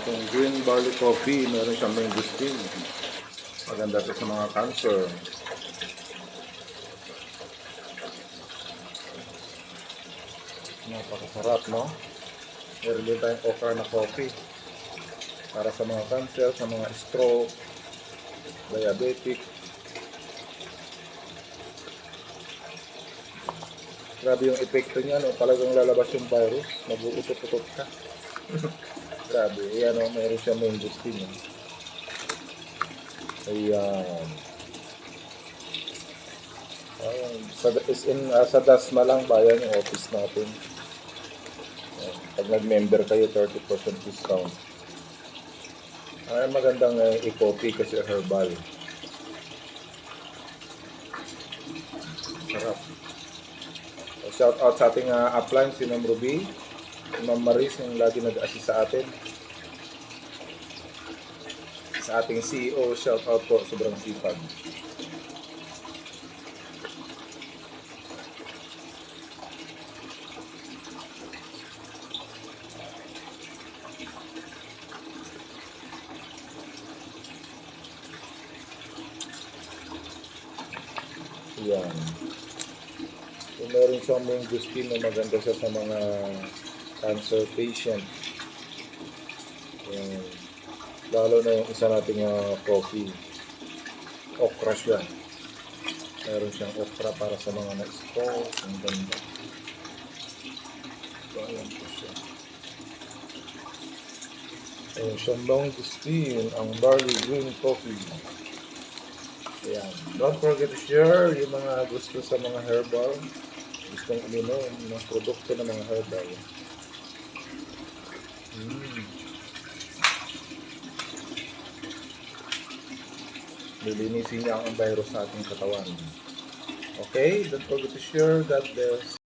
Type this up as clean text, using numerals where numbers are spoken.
Itong green barley coffee, meron siyang mangosteen. Maganda to sa mga cancer. Napakasarap, no? Meron din tayong okra na coffee. Para sa mga cancer, sa mga stroke, diabetic. Grabe yung epekto niya, no? Talagang lalabas yung virus, mag-uutot-utot ka. Grabe, ayan, no? Meron siya mangosteen, no? Ayan. Ayan. Sa Dasma lang bayan yung office natin. Ayan. Pag nag-member kayo, 30% discount. Ay, magandang i-copy kasi herbal. Sarap. Shout out sa ating upline, si Ma'am Ruby, si Ma'am Maris, yung lagi nag-assist sa atin. Sa ating CEO, shout out po, sobrang sipag. Yan. So, meron siyang mangosteen na maganda siya sa mga cancer patient. Yan. Lalo na yung isa nating coffee. Okra siya. Meron siyang okra para sa mga na-stroke. Ang ganda. So, ayan po siya. Ayan siyang mangosteen, ang barley green coffee. Ayan. Don't forget to share yung mga gusto sa mga herbal. Gustong uminom ng produkto ng mga herbal. Lilinisin niya ang virus sa ating katawan. Okay? Don't forget to share. God bless.